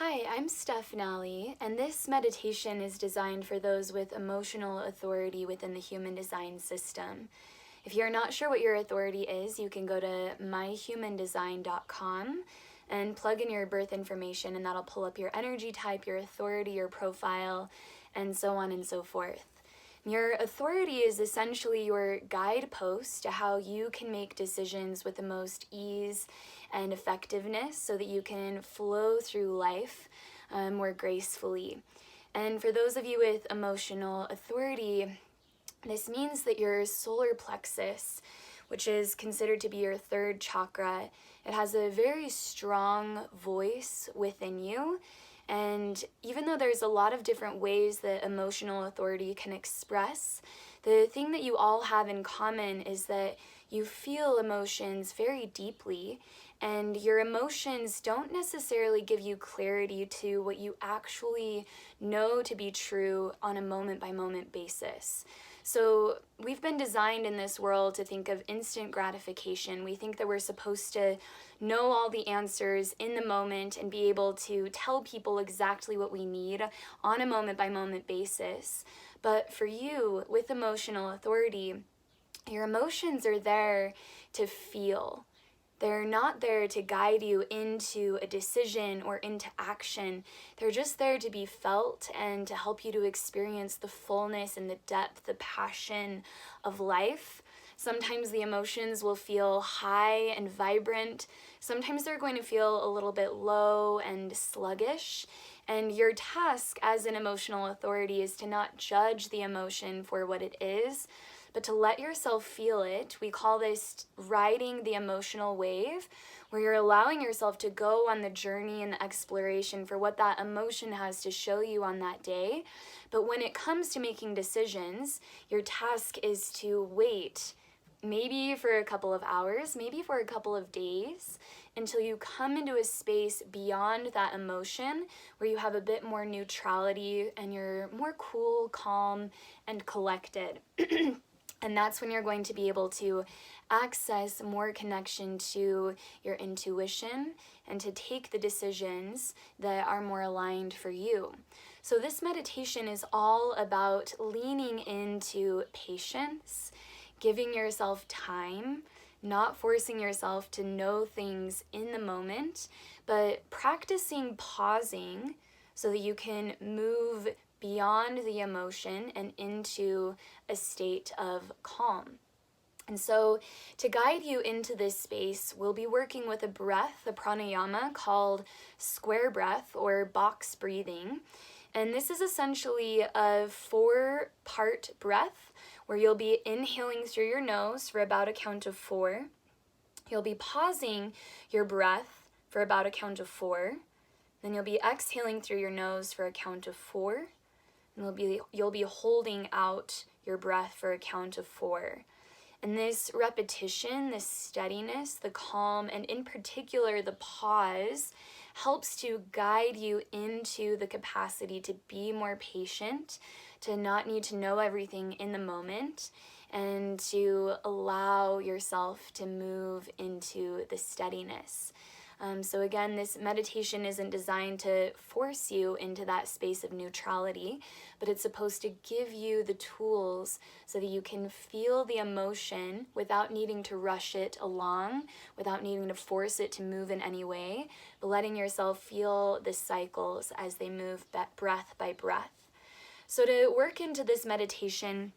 Hi, I'm Steph Nally, and this meditation is designed for those with emotional authority within the human design system. If you're not sure what your authority is, you can go to myhumandesign.com and plug in your birth information, and that'll pull up your energy type, your authority, your profile, and so on and so forth. Your authority is essentially your guidepost to how you can make decisions with the most ease and effectiveness so that you can flow through life more gracefully. And for those of you with emotional authority, this means that your solar plexus, which is considered to be your third chakra, it has a very strong voice within you. And even though there's a lot of different ways that emotional authority can express, the thing that you all have in common is that you feel emotions very deeply, and your emotions don't necessarily give you clarity to what you actually know to be true on a moment-by-moment basis. So we've been designed in this world to think of instant gratification. We think that we're supposed to know all the answers in the moment and be able to tell people exactly what we need on a moment-by-moment basis. But for you, with emotional authority, your emotions are there to feel. They're not there to guide you into a decision or into action. They're just there to be felt and to help you to experience the fullness and the depth, the passion of life. Sometimes the emotions will feel high and vibrant. Sometimes they're going to feel a little bit low and sluggish. And your task as an emotional authority is to not judge the emotion for what it is, but to let yourself feel it. We call this riding the emotional wave, where you're allowing yourself to go on the journey and the exploration for what that emotion has to show you on that day. But when it comes to making decisions, your task is to wait, maybe for a couple of hours, maybe for a couple of days, until you come into a space beyond that emotion where you have a bit more neutrality and you're more cool, calm, and collected. And that's when you're going to be able to access more connection to your intuition and to take the decisions that are more aligned for you. So this meditation is all about leaning into patience, giving yourself time, not forcing yourself to know things in the moment, but practicing pausing so that you can move beyond the emotion and into a state of calm. And so to guide you into this space, we'll be working with a breath, a pranayama called square breath or box breathing. And this is essentially a 4-part breath where you'll be inhaling through your nose for about a count of 4. You'll be pausing your breath for about a count of 4. Then you'll be exhaling through your nose for a count of 4. And you'll be holding out your breath for a count of 4. And this repetition, this steadiness, the calm, and in particular the pause, helps to guide you into the capacity to be more patient, to not need to know everything in the moment, and to allow yourself to move into the steadiness. So again, this meditation isn't designed to force you into that space of neutrality, but it's supposed to give you the tools so that you can feel the emotion without needing to rush it along, without needing to force it to move in any way, but letting yourself feel the cycles as they move breath by breath. So to work into this meditation,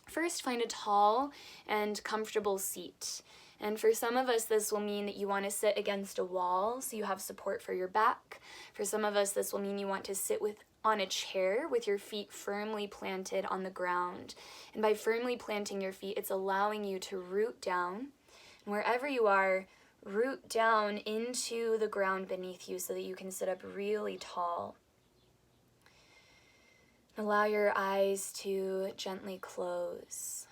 first find a tall and comfortable seat. And for some of us, this will mean that you want to sit against a wall so you have support for your back. For some of us, this will mean you want to sit on a chair with your feet firmly planted on the ground. And by firmly planting your feet, it's allowing you to root down. And wherever you are, root down into the ground beneath you so that you can sit up really tall. Allow your eyes to gently close.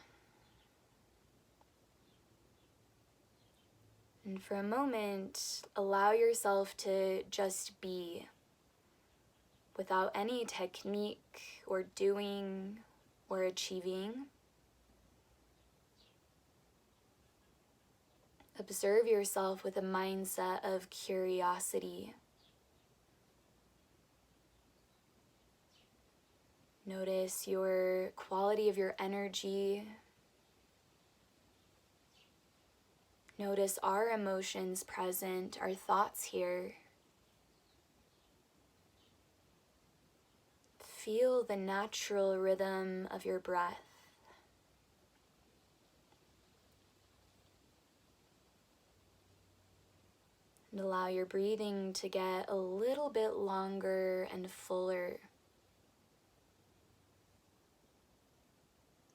And for a moment, allow yourself to just be without any technique or doing or achieving. Observe yourself with a mindset of curiosity. Notice your quality of your energy. Notice our emotions present, our thoughts here. Feel the natural rhythm of your breath. And allow your breathing to get a little bit longer and fuller.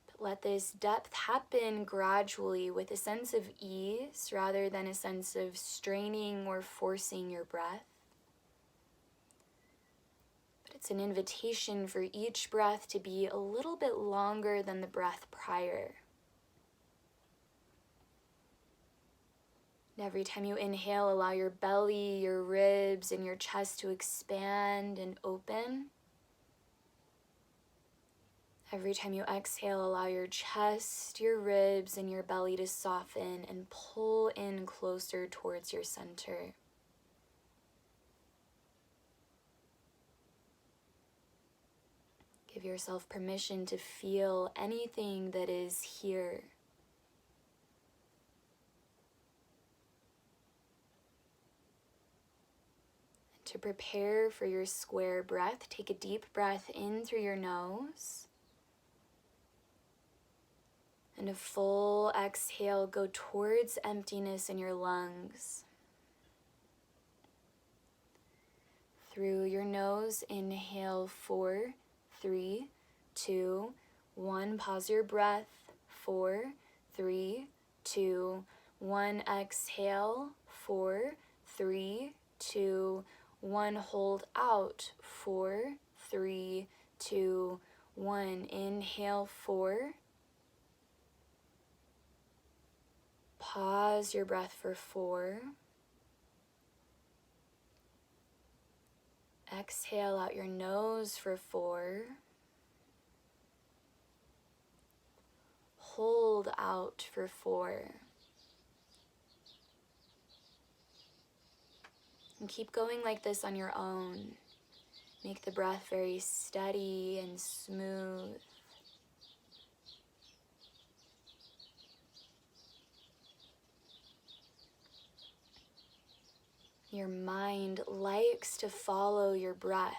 But let this depth happen gradually with a sense of ease rather than a sense of straining or forcing your breath. But it's an invitation for each breath to be a little bit longer than the breath prior. And every time you inhale, allow your belly, your ribs, and your chest to expand and open. Every time you exhale, allow your chest, your ribs, and your belly to soften and pull in closer towards your center. Give yourself permission to feel anything that is here. To prepare for your square breath, take a deep breath in through your nose. And a full exhale, go towards emptiness in your lungs. Through your nose, inhale 4, 3, 2, 1. Pause your breath. 4, 3, 2, 1. Exhale. 4, 3, 2, 1. Hold out. 4, 3, 2, 1. Inhale 4. Pause your breath for 4. Exhale out your nose for 4. Hold out for 4. And keep going like this on your own. Make the breath very steady and smooth. Your mind likes to follow your breath.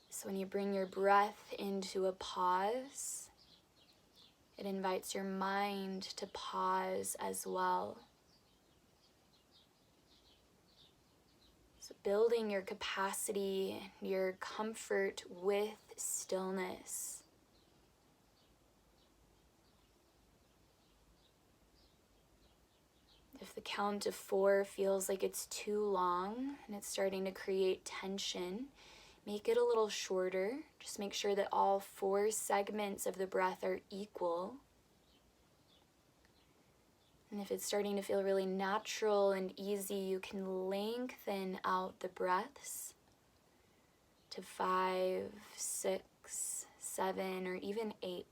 So when you bring your breath into a pause, it invites your mind to pause as well. So building your capacity, your comfort with stillness. If the count of 4 feels like it's too long and it's starting to create tension, make it a little shorter. Just make sure that all 4 segments of the breath are equal. And if it's starting to feel really natural and easy, you can lengthen out the breaths to 5, 6, 7, or even 8.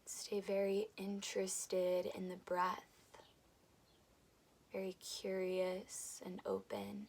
Stay very interested in the breath, very curious and open.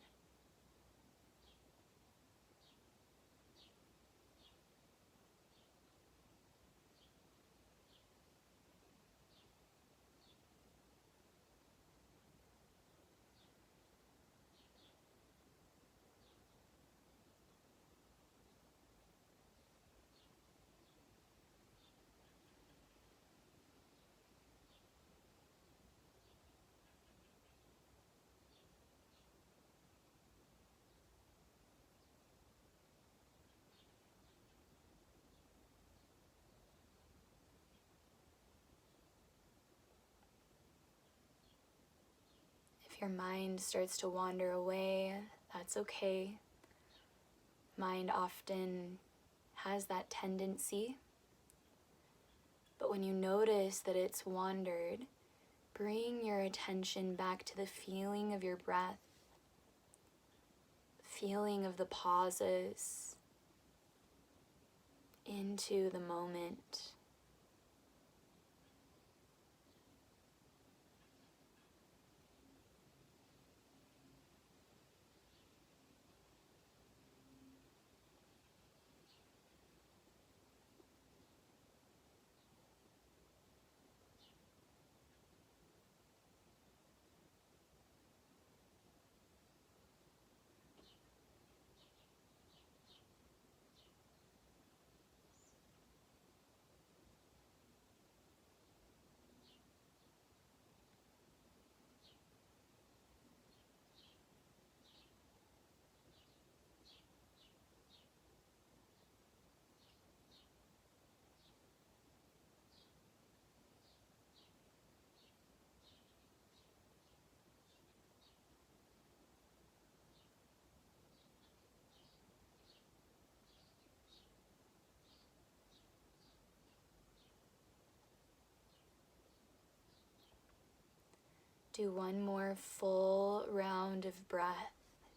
If your mind starts to wander away, that's okay. Mind often has that tendency. But when you notice that it's wandered, bring your attention back to the feeling of your breath, feeling of the pauses, into the moment. Do one more full round of breath.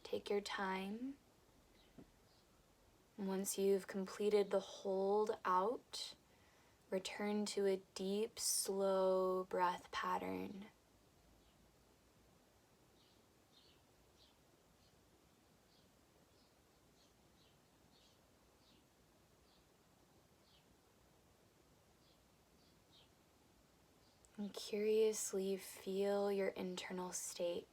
Take your time. Once you've completed the hold out, return to a deep, slow breath pattern. And curiously feel your internal state.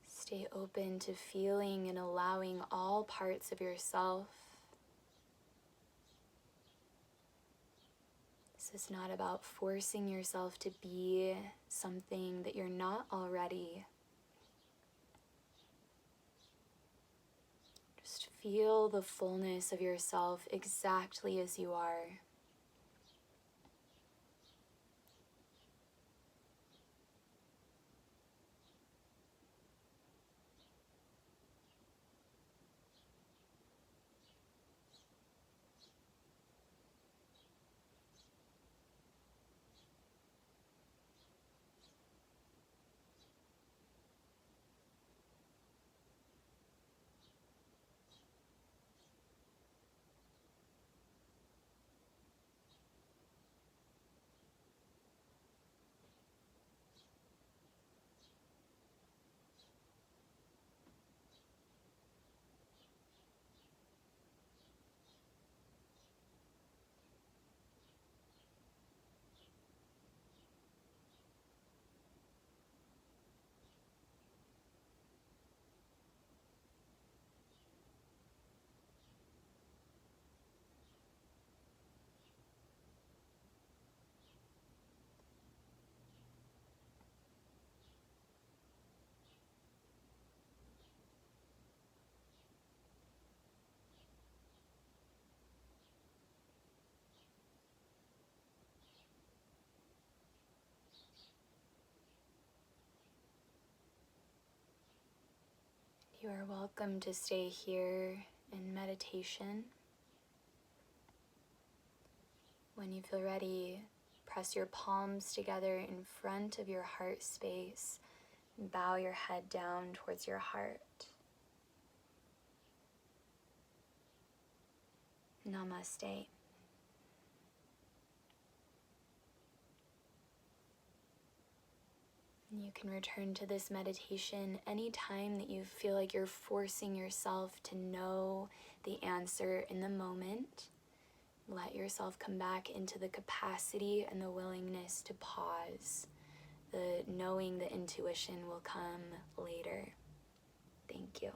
Stay open to feeling and allowing all parts of yourself. This is not about forcing yourself to be something that you're not already. Just feel the fullness of yourself exactly as you are. You are welcome to stay here in meditation. When you feel ready, press your palms together in front of your heart space and bow your head down towards your heart. Namaste. You can return to this meditation anytime that you feel like you're forcing yourself to know the answer in the moment. Let yourself come back into the capacity and the willingness to pause. The knowing, the intuition will come later. Thank you.